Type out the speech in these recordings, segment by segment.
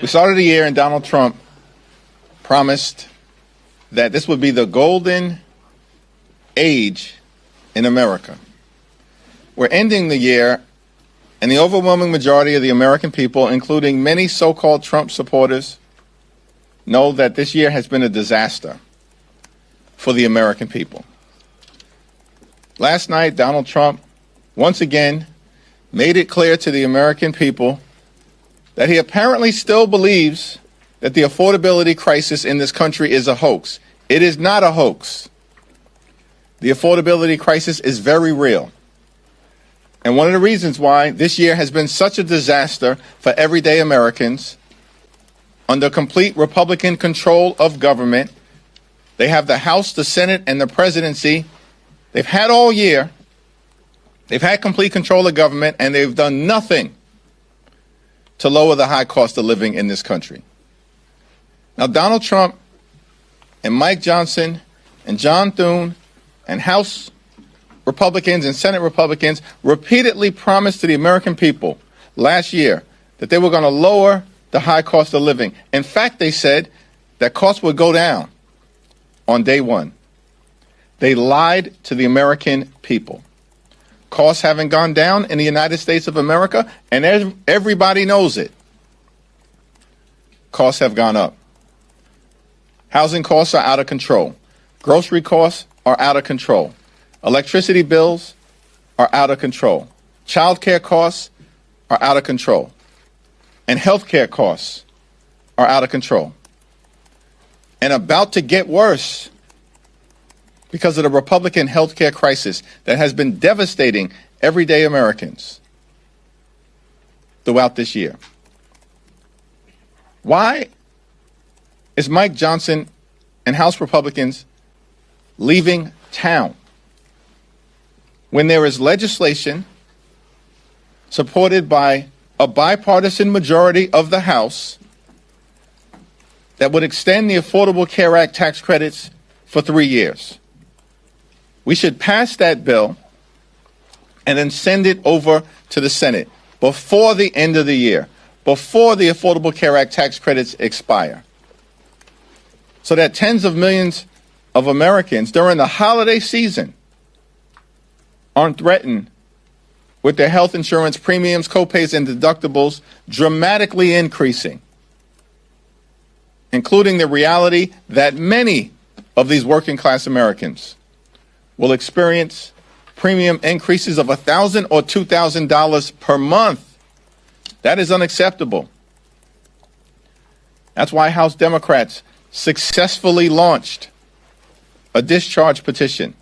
We started the year and Donald Trump promised that this would be the golden age in America. We're ending the year, and the overwhelming majority of the American people, including many so-called Trump supporters, know that this year has been a disaster for the American people. Last night, Donald Trump once again made it clear to the American people that he apparently still believes that the affordability crisis in this country is a hoax. It is not a hoax. The affordability crisis is very real. And one of the reasons why this year has been such a disaster for everyday Americans, under complete Republican control of government, they have the House, the Senate, and the presidency. They've had all year. They've had complete control of government, and they've done nothing to lower the high cost of living in this country. Now, Donald Trump and Mike Johnson and John Thune and House Republicans and Senate Republicans repeatedly promised to the American people last year that they were going to lower the high cost of living. In fact, they said that costs would go down on day one. They lied to the American people. Costs haven't gone down in the United States of America, and everybody knows it. Costs have gone up. Housing costs are out of control. Grocery costs are out of control. Electricity bills are out of control. Child care costs are out of control. And health care costs are out of control. And about to get worse because of the Republican health care crisis that has been devastating everyday Americans throughout this year. Why is Mike Johnson and House Republicans leaving town when there is legislation supported by a bipartisan majority of the House that would extend the Affordable Care Act tax credits for 3 years? We should pass that bill and then send it over to the Senate before the end of the year, before the Affordable Care Act tax credits expire, so that tens of millions of Americans during the holiday season aren't threatened with their health insurance premiums, copays, and deductibles dramatically increasing, including the reality that many of these working class Americans will experience premium increases of $1,000 or $2,000 per month. That is unacceptable. That's why House Democrats successfully launched a discharge petition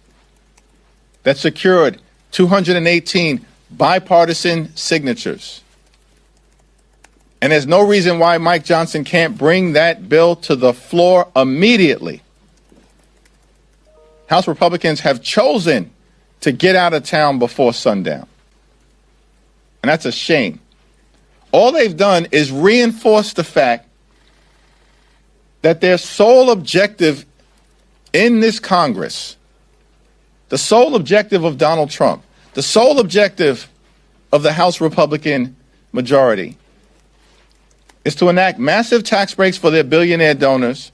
that secured 218 bipartisan signatures. And there's no reason why Mike Johnson can't bring that bill to the floor immediately. House Republicans have chosen to get out of town before sundown. And that's a shame. All they've done is reinforce the fact that their sole objective in this Congress, the sole objective of Donald Trump, the sole objective of the House Republican majority, is to enact massive tax breaks for their billionaire donors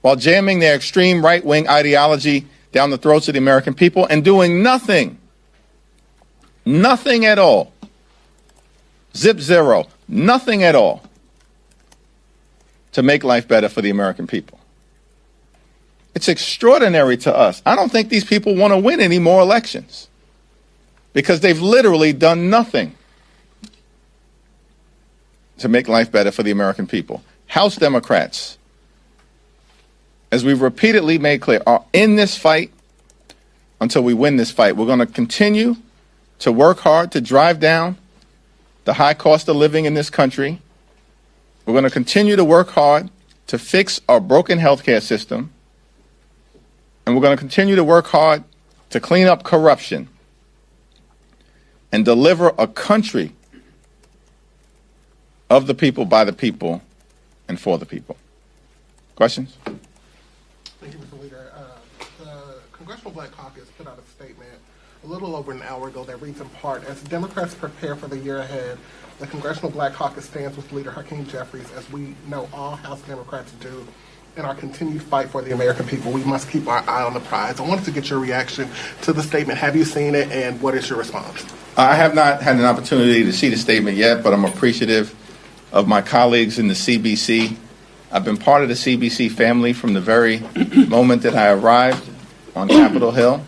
while jamming their extreme right-wing ideology down the throats of the American people and doing nothing at all, zip zero, nothing at all to make life better for the American people. It's extraordinary to us. I don't think these people want to win any more elections because they've literally done nothing to make life better for the American people. House Democrats, as we've repeatedly made clear, are in this fight until we win this fight. We're going to continue to work hard to drive down the high cost of living in this country. We're going to continue to work hard to fix our broken healthcare system. And we're going to continue to work hard to clean up corruption and deliver a country of the people, by the people, and for the people. Questions? Thank you, Mr. Leader. The Congressional Black Caucus put out a statement a little over an hour ago that reads in part, as Democrats prepare for the year ahead, the Congressional Black Caucus stands with Leader Hakeem Jeffries, as we know all House Democrats do, in our continued fight for the American people. We must keep our eye on the prize. I wanted to get your reaction to the statement. Have you seen it, and what is your response? I have not had an opportunity to see the statement yet, but I'm appreciative of my colleagues in the CBC. I've been part of the CBC family from the very moment that I arrived on Capitol Hill,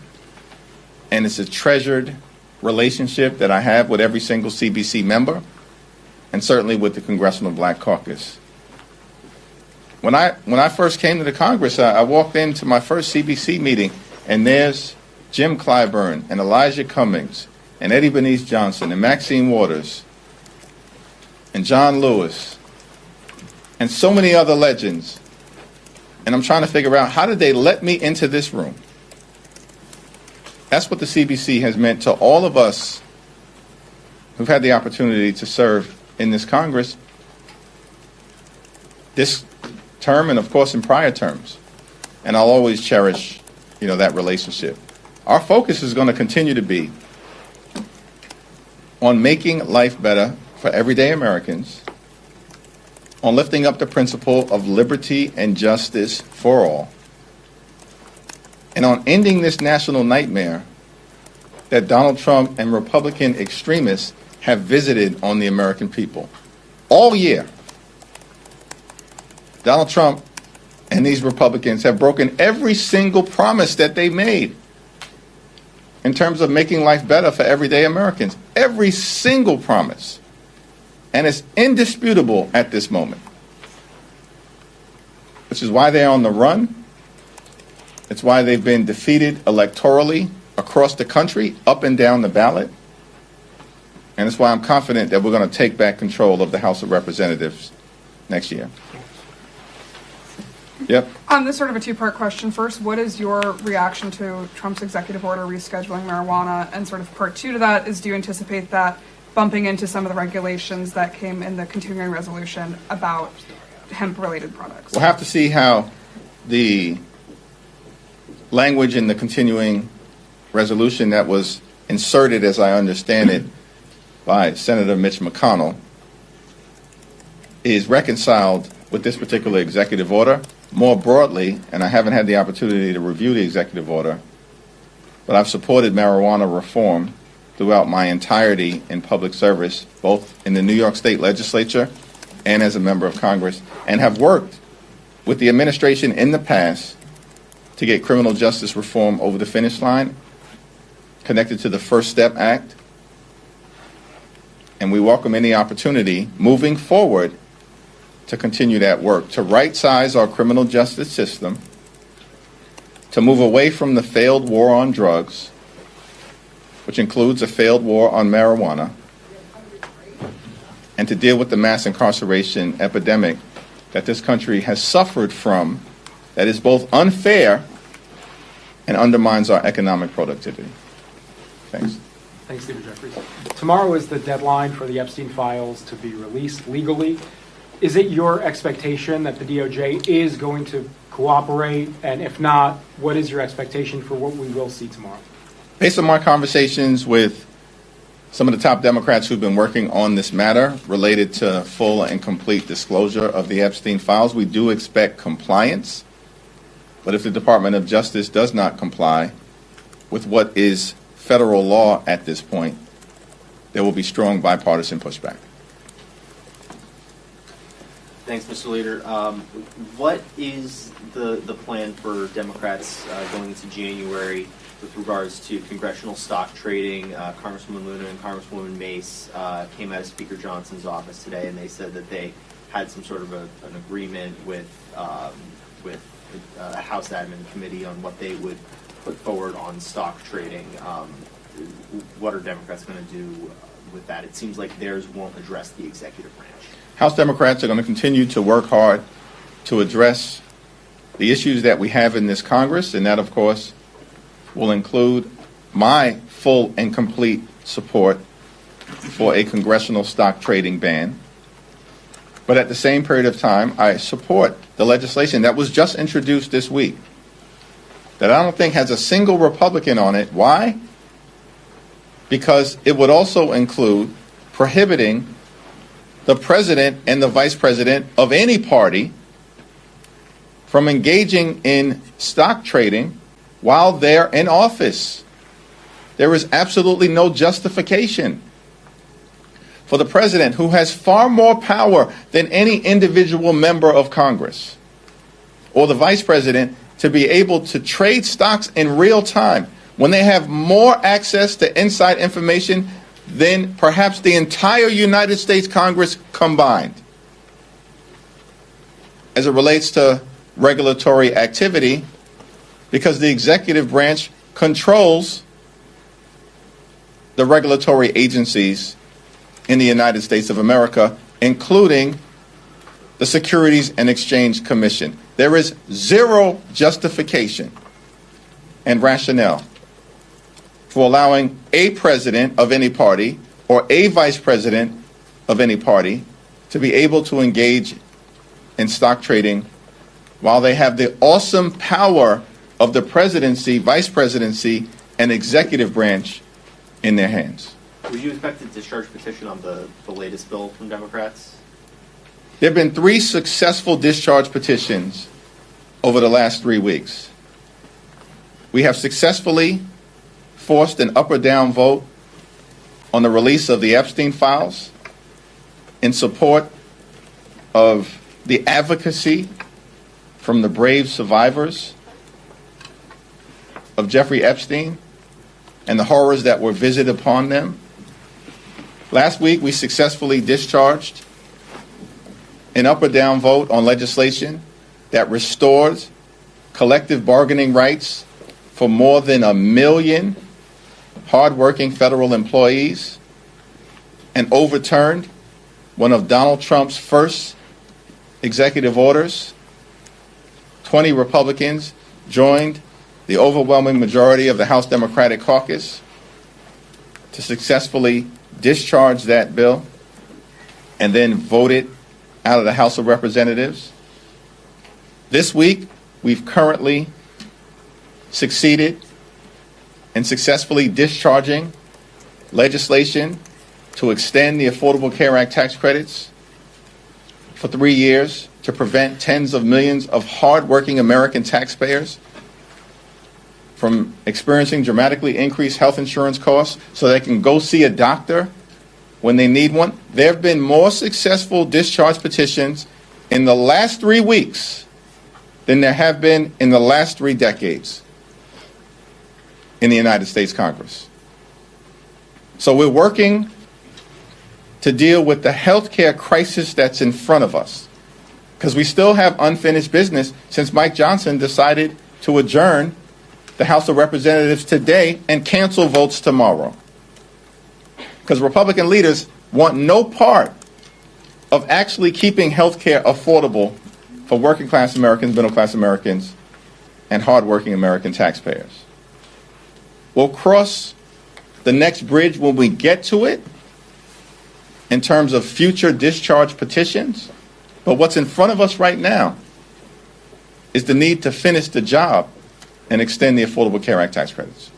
and it's a treasured relationship that I have with every single CBC member, and certainly with the Congressional Black Caucus. When I first came to the Congress, I walked into my first CBC meeting, and there's Jim Clyburn and Elijah Cummings and Eddie Benice Johnson and Maxine Waters and John Lewis and so many other legends. And I'm trying to figure out, how did they let me into this room? That's what the CBC has meant to all of us who've had the opportunity to serve in this Congress this term, and of course in prior terms. And I'll always cherish, that relationship. Our focus is going to continue to be on making life better for everyday Americans, on lifting up the principle of liberty and justice for all, and on ending this national nightmare that Donald Trump and Republican extremists have visited on the American people all year. Donald Trump and these Republicans have broken every single promise that they made in terms of making life better for everyday Americans. Every single promise. And it's indisputable at this moment. Which is why they're on the run. It's why they've been defeated electorally across the country, up and down the ballot. And it's why I'm confident that we're going to take back control of the House of Representatives next year. Yep. This is sort of a two-part question. First, what is your reaction to Trump's executive order rescheduling marijuana? And sort of part two to that is, do you anticipate that bumping into some of the regulations that came in the continuing resolution about hemp-related products? We'll have to see how the language in the continuing resolution that was inserted, as I understand it, by Senator Mitch McConnell is reconciled with this particular executive order. More broadly, and I haven't had the opportunity to review the executive order, but I've supported marijuana reform throughout my entirety in public service, both in the New York State Legislature and as a member of Congress, and have worked with the administration in the past to get criminal justice reform over the finish line, connected to the First Step Act. And we welcome any opportunity moving forward to continue that work, to right-size our criminal justice system, to move away from the failed war on drugs, which includes a failed war on marijuana, and to deal with the mass incarceration epidemic that this country has suffered from, that is both unfair and undermines our economic productivity. Thanks. Thanks, Leader Jeffries. Tomorrow is the deadline for the Epstein files to be released legally. Is it your expectation that the DOJ is going to cooperate? And if not, what is your expectation for what we will see tomorrow? Based on my conversations with some of the top Democrats who've been working on this matter related to full and complete disclosure of the Epstein files, we do expect compliance. But if the Department of Justice does not comply with what is federal law at this point, there will be strong bipartisan pushback. Thanks, Mr. Leader. What is the plan for Democrats going into January with regards to congressional stock trading? Congresswoman Luna and Congresswoman Mace came out of Speaker Johnson's office today, and they said that they had some sort of an agreement with a House Admin Committee on what they would put forward on stock trading. What are Democrats going to do with that? It seems like theirs won't address the executive branch. House Democrats are going to continue to work hard to address the issues that we have in this Congress, and that, of course, will include my full and complete support for a congressional stock trading ban. But at the same period of time, I support the legislation that was just introduced this week that I don't think has a single Republican on it. Why? because it would also include prohibiting the president and the vice president of any party from engaging in stock trading while they're in office. There is absolutely no justification for the president, who has far more power than any individual member of Congress, or the vice president, to be able to trade stocks in real time when they have more access to inside information than perhaps the entire United States Congress combined. As it relates to regulatory activity, because the executive branch controls the regulatory agencies in the United States of America, including the Securities and Exchange Commission. There is zero justification and rationale for allowing a president of any party or a vice president of any party to be able to engage in stock trading while they have the awesome power of the presidency, vice presidency, and executive branch in their hands. Would you expect a discharge petition on the latest bill from Democrats? There have been 3 successful discharge petitions over the last 3 weeks. We have successfully forced an up or down vote on the release of the Epstein files in support of the advocacy from the brave survivors of Jeffrey Epstein and the horrors that were visited upon them. Last week, we successfully discharged an up or down vote on legislation that restores collective bargaining rights for more than 1 million hardworking federal employees and overturned one of Donald Trump's first executive orders. 20 Republicans joined the overwhelming majority of the House Democratic Caucus to successfully discharge that bill and then vote it out of the House of Representatives. This week, we've currently succeeded in successfully discharging legislation to extend the Affordable Care Act tax credits for 3 years to prevent tens of millions of hardworking American taxpayers from experiencing dramatically increased health insurance costs so they can go see a doctor when they need one. There have been more successful discharge petitions in the last 3 weeks than there have been in the last 3 decades in the United States Congress. So we're working to deal with the healthcare crisis that's in front of us, because we still have unfinished business since Mike Johnson decided to adjourn the House of Representatives today and cancel votes tomorrow. Because Republican leaders want no part of actually keeping health care affordable for working class Americans, middle class Americans, and hardworking American taxpayers. We'll cross the next bridge when we get to it in terms of future discharge petitions. But what's in front of us right now is the need to finish the job and extend the Affordable Care Act tax credits.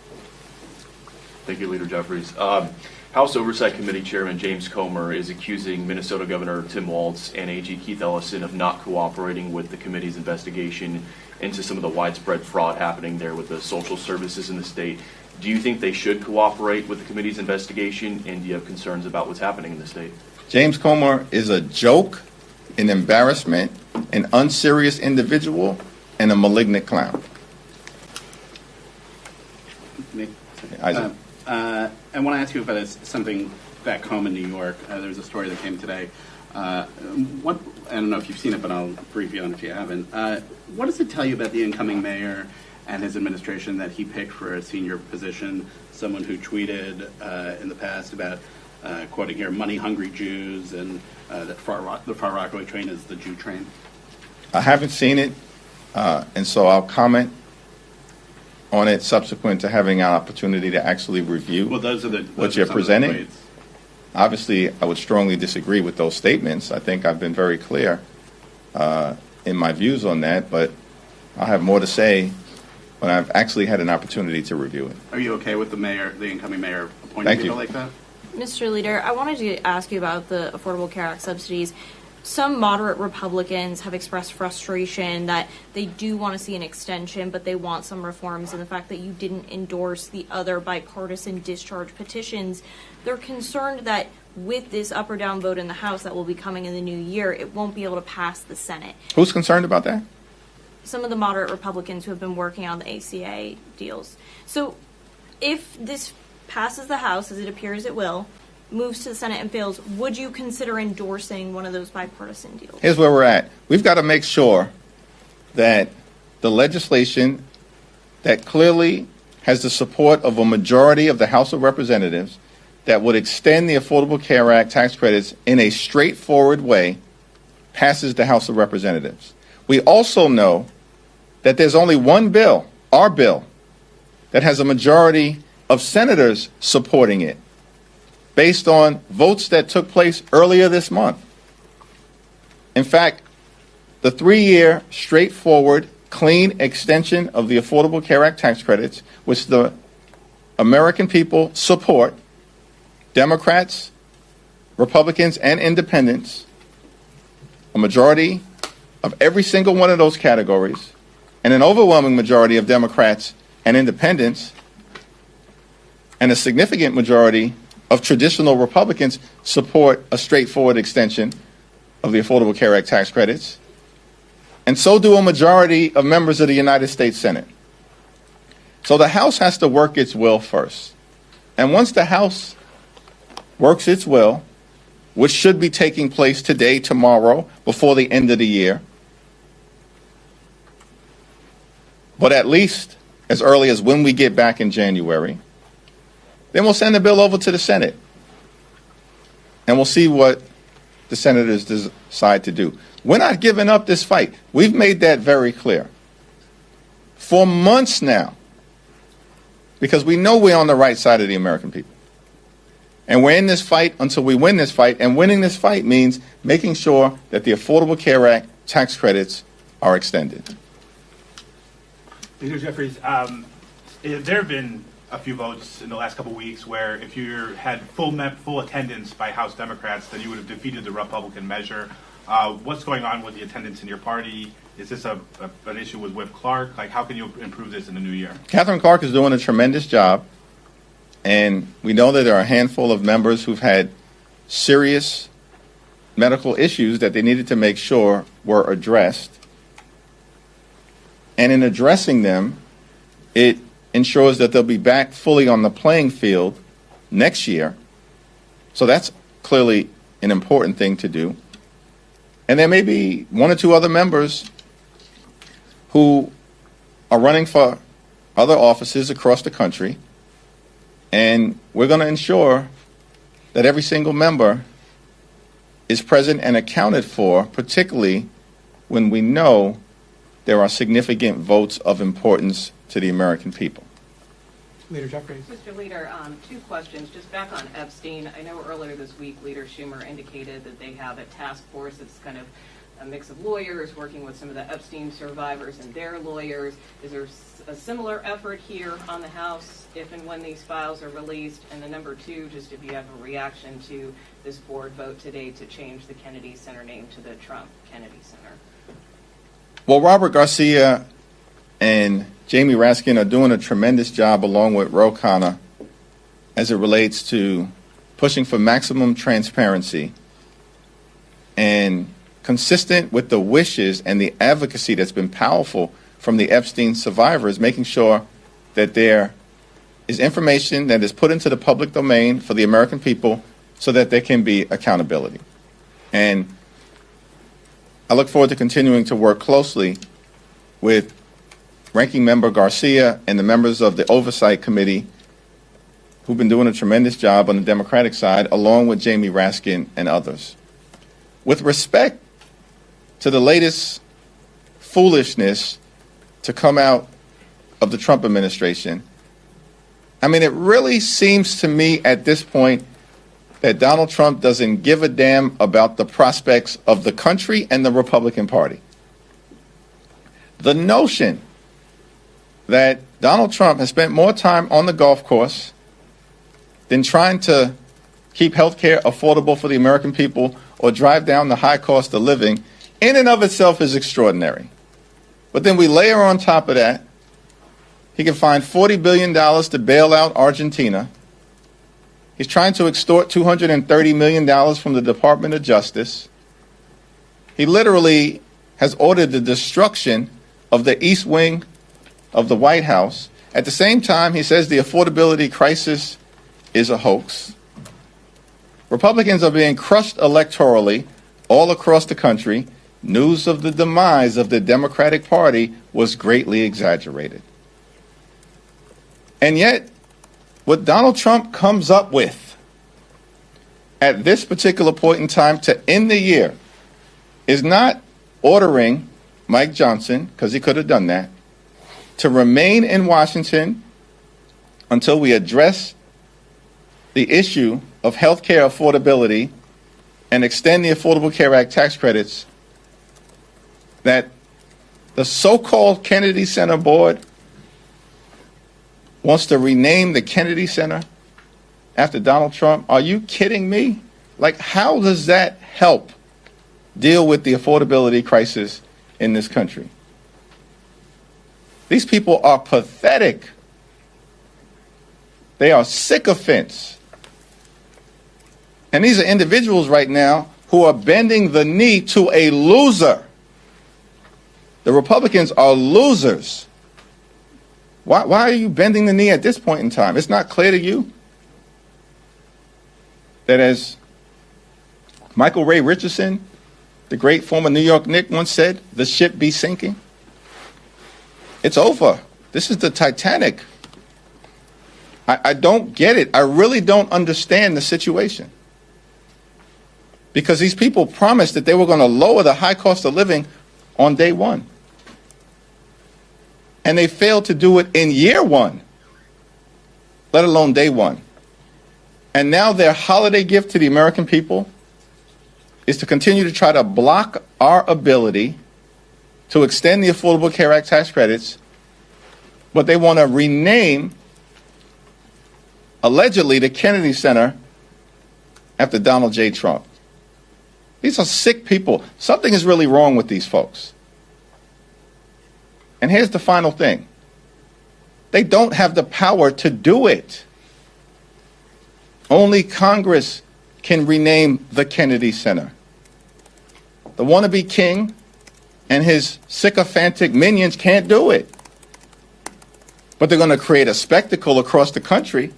Thank you, Leader Jeffries. House Oversight Committee Chairman James Comer is accusing Minnesota Governor Tim Walz and AG Keith Ellison of not cooperating with the committee's investigation into some of the widespread fraud happening there with the social services in the state. Do you think they should cooperate with the committee's investigation, and do you have concerns about what's happening in the state? James Comer is a joke, an embarrassment, an unserious individual, and a malignant clown. Isaac. I want to ask you about something back home in New York. There's a story that came today. I don't know if you've seen it, but I'll brief you on it if you haven't. What does it tell you about the incoming mayor and his administration that he picked for a senior position, someone who tweeted in the past about, quoting here, money-hungry Jews, and that the Far Rockaway train is the Jew train? I haven't seen it, and so I'll comment on it subsequent to having an opportunity to actually review what you're presenting. Obviously, I would strongly disagree with those statements. I think I've been very clear in my views on that, but I'll have more to say but I've actually had an opportunity to review it. Are you okay with the incoming mayor, appointing Thank people you. like that? Mr. Leader, I wanted to ask you about the Affordable Care Act subsidies. Some moderate Republicans have expressed frustration that they do want to see an extension, but they want some reforms, and the fact that you didn't endorse the other bipartisan discharge petitions. They're concerned that with this up or down vote in the House that will be coming in the new year, it won't be able to pass the Senate. Who's concerned about that? Some of the moderate Republicans who have been working on the ACA deals. So if this passes the House, as it appears it will, moves to the Senate and fails, would you consider endorsing one of those bipartisan deals? Here's where we're at. We've got to make sure that the legislation that clearly has the support of a majority of the House of Representatives that would extend the Affordable Care Act tax credits in a straightforward way passes the House of Representatives. We also know that there's only one bill, our bill, that has a majority of senators supporting it, based on votes that took place earlier this month. In fact, the 3-year, straightforward, clean extension of the Affordable Care Act tax credits, which the American people support, Democrats, Republicans, and independents, a majority of every single one of those categories, and an overwhelming majority of Democrats and independents, and a significant majority of traditional Republicans support a straightforward extension of the Affordable Care Act tax credits, and so do a majority of members of the United States Senate. So the House has to work its will first. And once the House works its will, which should be taking place today, tomorrow, before the end of the year, but at least as early as when we get back in January, then we'll send the bill over to the Senate, and we'll see what the senators decide to do. We're not giving up this fight. We've made that very clear for months now, because we know we're on the right side of the American people. And we're in this fight until we win this fight, and winning this fight means making sure that the Affordable Care Act tax credits are extended. Leader Jeffries, there have been a few votes in the last couple of weeks where if you had full attendance by House Democrats, then you would have defeated the Republican measure. What's going on with the attendance in your party? Is this an issue with Whip Clark? Like, how can you improve this in the new year? Catherine Clark is doing a tremendous job, and we know that there are a handful of members who've had serious medical issues that they needed to make sure were addressed. And in addressing them, it ensures that they'll be back fully on the playing field next year. So that's clearly an important thing to do. And there may be one or two other members who are running for other offices across the country, and we're going to ensure that every single member is present and accounted for, particularly when we know there are significant votes of importance to the American people. Leader Jeffries. Mr. Leader, 2 questions. Just back on Epstein, I know earlier this week Leader Schumer indicated that they have a task force that's kind of a mix of lawyers working with some of the Epstein survivors and their lawyers. Is there a similar effort here on the House if and when these files are released? And then number 2, just if you have a reaction to this board vote today to change the Kennedy Center name to the Trump Kennedy Center. Well, Robert Garcia and Jamie Raskin are doing a tremendous job, along with Ro Khanna, as it relates to pushing for maximum transparency and consistent with the wishes and the advocacy that's been powerful from the Epstein survivors, making sure that there is information that is put into the public domain for the American people so that there can be accountability. And I look forward to continuing to work closely with Ranking Member Garcia and the members of the Oversight Committee who've been doing a tremendous job on the Democratic side, along with Jamie Raskin and others. With respect to the latest foolishness to come out of the Trump administration, I mean, it really seems to me at this point that Donald Trump doesn't give a damn about the prospects of the country and the Republican Party. The notion that Donald Trump has spent more time on the golf course than trying to keep health care affordable for the American people or drive down the high cost of living in and of itself is extraordinary. But then we layer on top of that, he can find $40 billion to bail out Argentina. He's trying to extort $230 million from the Department of Justice. He literally has ordered the destruction of the East Wing of the White House. At the same time, he says the affordability crisis is a hoax. Republicans are being crushed electorally all across the country. News of the demise of the Democratic Party was greatly exaggerated. And yet, what Donald Trump comes up with at this particular point in time to end the year is not ordering Mike Johnson, because he could have done that, to remain in Washington until we address the issue of health care affordability and extend the Affordable Care Act tax credits, that the so-called Kennedy Center board wants to rename the Kennedy Center after Donald Trump. Are you kidding me? Like, how does that help deal with the affordability crisis in this country? These people are pathetic. They are sycophants. And these are individuals right now who are bending the knee to a loser. The Republicans are losers. Why are you bending the knee at this point in time? It's not clear to you that, as Michael Ray Richardson, the great former New York Knick, once said, the ship be sinking? It's over. This is the Titanic. I don't get it. I really don't understand the situation. Because these people promised that they were going to lower the high cost of living on day one. And they failed to do it in year one, let alone day one. And now their holiday gift to the American people is to continue to try to block our ability to extend the Affordable Care Act tax credits, but they want to rename, allegedly, the Kennedy Center after Donald J. Trump. These are sick people. Something is really wrong with these folks. And here's the final thing. They don't have the power to do it. Only Congress can rename the Kennedy Center. The wannabe king and his sycophantic minions can't do it. But they're going to create a spectacle across the country,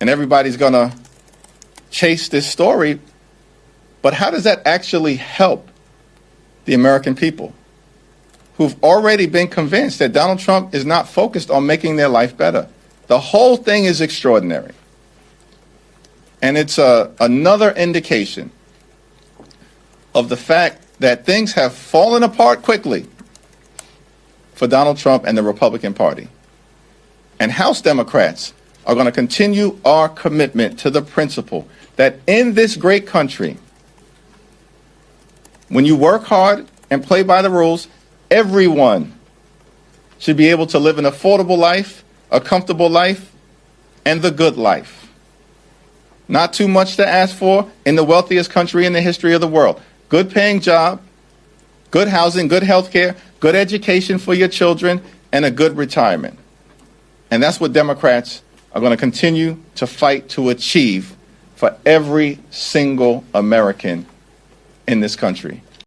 and everybody's going to chase this story. But how does that actually help the American people, who've already been convinced that Donald Trump is not focused on making their life better? The whole thing is extraordinary. And it's another indication of the fact that things have fallen apart quickly for Donald Trump and the Republican Party. And House Democrats are going to continue our commitment to the principle that in this great country, when you work hard and play by the rules, everyone should be able to live an affordable life, a comfortable life, and the good life. Not too much to ask for in the wealthiest country in the history of the world. Good paying job, good housing, good health care, good education for your children, and a good retirement. And that's what Democrats are going to continue to fight to achieve for every single American in this country.